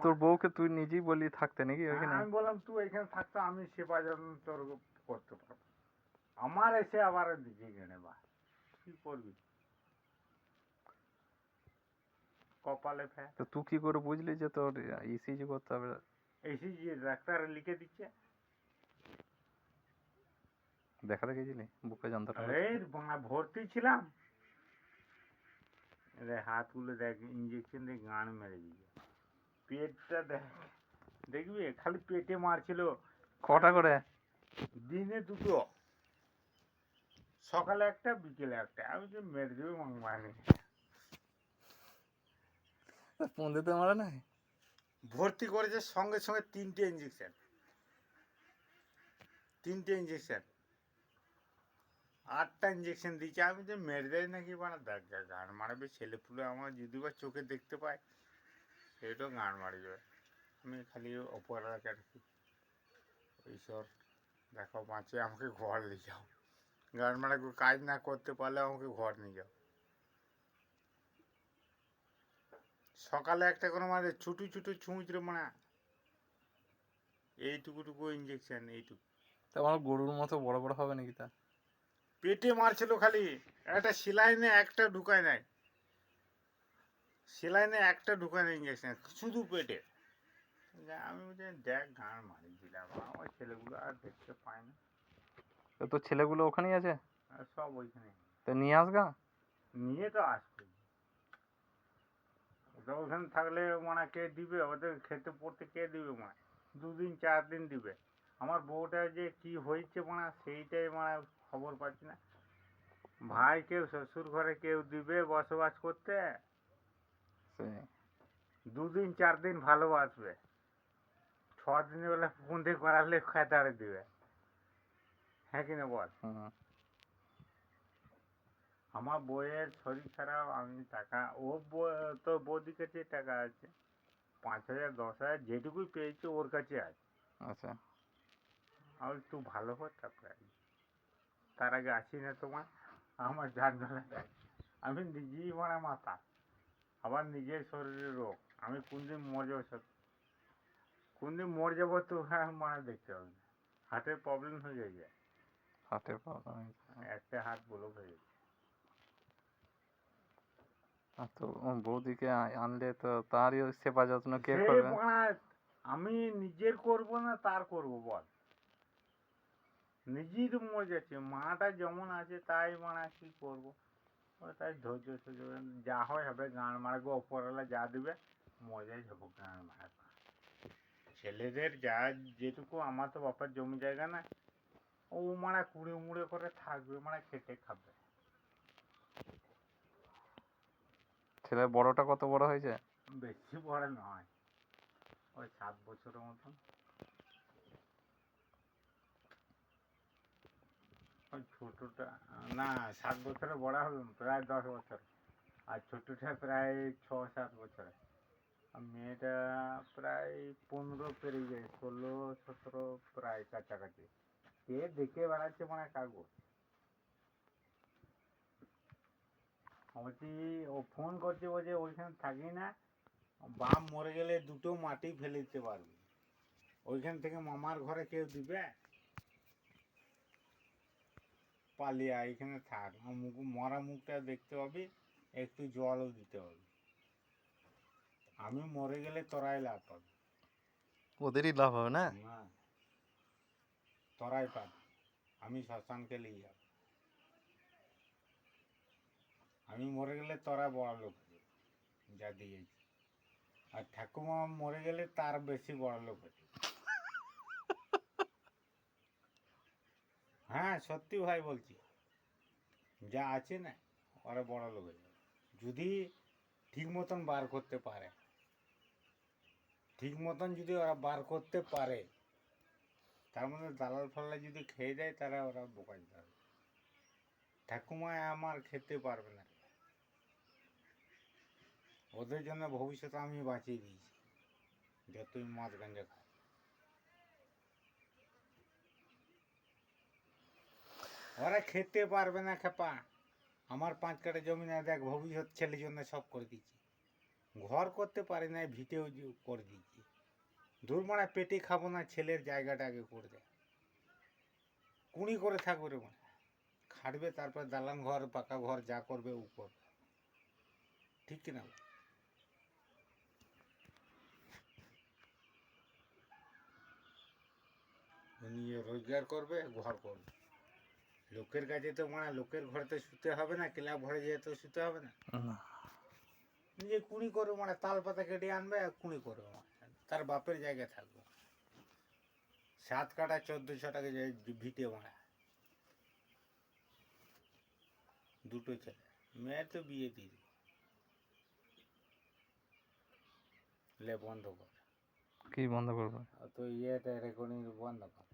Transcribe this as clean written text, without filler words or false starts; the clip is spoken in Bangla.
তোর বউকে তুই নিজেই বলি থাকতে নাকি ওইখানে? আমি বললাম তুই এখানে থাকতো, আমি সেবা যত্ন তোর করতে পারবো। আমার এসে আবার দিকে গেনে বা কি করবি, কপালে ফ্যা। তো তুই কি করে বুঝলি যে তোর ইসিজি করতে হবে? এসে যে ডাক্তার লিখে দিচ্ছে। দেখাতে গেছিলি বুকে যন্ত্রণা আরে করছে? ভর্তি ছিলাম, হাতগুলো দেখ, ইঞ্জেকশন দিয়ে গান মেরে দিয়েছে। পেটটা দেখ, দেখবি খালি পেটে মারছিল। কটা করে? দিনে দুটো, সকালে একটা বিকেলে একটা। আমি যে মেরে দেবে মানে পুঁদেতে মারা নাই? ভর্তি করেছে সঙ্গে সঙ্গে তিনটে ইঞ্জেকশন 8টা ইঞ্জেকশন দিয়েছে। আমি যে মেরে দেয় নাকি মানে দেখ গান মারবে ছেলে পুলে, আমার যদি বা চোখে দেখতে পায় সেটাও গান মারি যাবে। আমি খালি অপরাধ রাখি, ঈশ্বর দেখো বাঁচে আমাকে ঘর নিয়ে যাও, গান মারা কাজ না করতে পারলে আমাকে ঘর নিয়ে যাও। সকালে একটা করে মারে ছুটু ছুটু ছুঁচড়ে মারা, এইটুকু ইঞ্জেকশন এইটুকু। তা আমার গরুর মতো বড় বড় হবে নাকি তা? পেটে মারছিল খালি, একটা সেলাইনে একটা ঢুকায় নাই, সেলাইনে একটা ঢুকায় নাই ইঞ্জেকশন, শুধু পেটে। আমি বলছি দেখ গান মারি দিলাম, আমার ছেলেগুলো আর দেখতে পায় না। তো তোর ছেলেগুলো ওখানেই আছে? আর সব ওইখানে। তা নিয়ে আসগা। নিয়ে তো আসবে, ওটা ওখানে থাকলে মানে কে দিবে ওদের, খেতে পড়তে কে দিবে মানে, 2 দিন 4 দিন দিবে। আমার বউটা যে কি হয়েছে মানে সেইটাই মানে খবর পাচ্ছি না। ভাই কেউ শ্বশুর ঘরে কেউ দিবে বসবাস করতে, সেই 2 দিন 4 দিন ভালোবাসবে, 6 দিনের বেলা পুঁথি করালে খেতাড়ে দিবে। হ্যাঁ কিনা বল। হুম। আমার বইয়ের শরীর খারাপ, আমি টাকা ও তো বৌদির কাছে টাকা আছে, 5,000 10,000 যেটুকুই পেয়েছে ওর কাছে আছে। আচ্ছা। আর তুই ভালো হো তারপরে আসবি। তার আগে আসি না তোমার, আমার ঝাড়ঝাড়া দেয়। আমি নিজেই মারা মাথা, আবার নিজের শরীরের রোগ। আমি কোনদিন মরে যাবো, কোনদিন মরে যাবো তো হ্যাঁ মানে দেখতে হবে না। হার্টের প্রবলেম হয়ে গেছে, হার্টের প্রবলেম হয়েছে? একটা হাত ব্লক হয়ে গেছে। আর তো বৌদিকে আনলে তো তারই সেবা যত্ন কে সে করবে? মারা, আমি নিজের করবো না তার করবো বল, নিজেই তো মরে যাচ্ছে। মাটা যেমন আছে তাই মারা কি করবো, তাই ধৈর্য সহ্য যা হয় হবে, গান মারবো, ওপরওয়ালা যা দিবে মজাই যাবো গান মারবো। ছেলেদের যা যেটুকু, আমার তো বাপার জমি জায়গা না, ও মারা কুড়ে মুড়ে করে থাকবে, মারা খেটে খাবে। ছেলের বড়টা কত বড় হয়েছে? বেশি বড় নয়, ওই 7 বছরের মতন। ওই ছোটটা না, 7 বছরে বড় হবে, প্রায় 10 বছর। আর ছোটটা প্রায় 6-7 বছরে। আর মেয়েটা প্রায় 15 পেরিয়ে যায়, 16-17 প্রায় কাছাকাছি। কে দেখে বেড়াচ্ছে মানে কাগজ। বলছি ও ফোন করছে, বলছে ওইখানে থাকি না, বাপ মরে গেলে দুটো মাটি ফেলে দিতে পারবি, ওইখান থেকে মামার ঘরে কেউ দিবে, পালিয়ে এখানে থাক, মরা মুখটা দেখতে পাবি, একটু জলও দিতে হবে, আমি মরে গেলে তোরাই লাভ পাবি। ওদেরই লাভ হবে না? না, তোরাই পাবি, আমি শ্মশানকে নিয়ে যাব, আমি মরে গেলে তোরা বড় লোক হবে, যা দিয়েছি। আর ঠাকুমা মরে গেলে তার বেশি বড় লোক হচ্ছে। হ্যাঁ সত্যি ভাই বলছি, যা আছে না ওরা বড় লোক হয়ে যাবে, যদি ঠিক মতন বার করতে পারে। ঠিক মতন যদি ওরা বার করতে পারে, তার মধ্যে দালাল ফালাল যদি খেয়ে যায়, তারা ওরা বোকা যাবে। ঠাকুমায় আমার খেতে পারবে না, ওদের জন্য ভবিষ্যৎ আমি বাঁচিয়ে দিয়েছি, যতই মদ গাঞ্জা খায়। ওরা খেতে পারবে না খেপা, আমার 5 কাঠা জমি না, দেখ ভবিষ্যৎ ছেলের জন্য সব করে দিচ্ছি, ঘর করতে পারি না, ভিটেও করে দিচ্ছি। দূর মানে পেটে খাবো না, ছেলের জায়গাটা আগে করে দেয়। কুড়ি করে থাকবে রে মানে, খাটবে, তারপর দালান ঘর পাকা ঘর যা করবে ও করবে, ঠিক কিনা? নিজে রোজগার করবে, ঘর করবে। লোকের কাছে তো মানে লোকের ঘরে তো শুতে হবে না, ক্লাব ঘরে যেয়ে তো শুতে হবে না। না। নিজে কুড়ি করবে মানে তাল পাতা কেটে আনবে আর কুড়ি করবে, মানে তার বাপের জায়গায় থাকবে। 7 কাঠা 1400 টাকা ভিটে মারা, দুটো ছেলে, মেয়ের তো বিয়ে দিয়ে দিবে। লে বন্ধ কর, কি বন্ধ করবে? তো ইয়েটা রেকর্ডিং বন্ধ কর।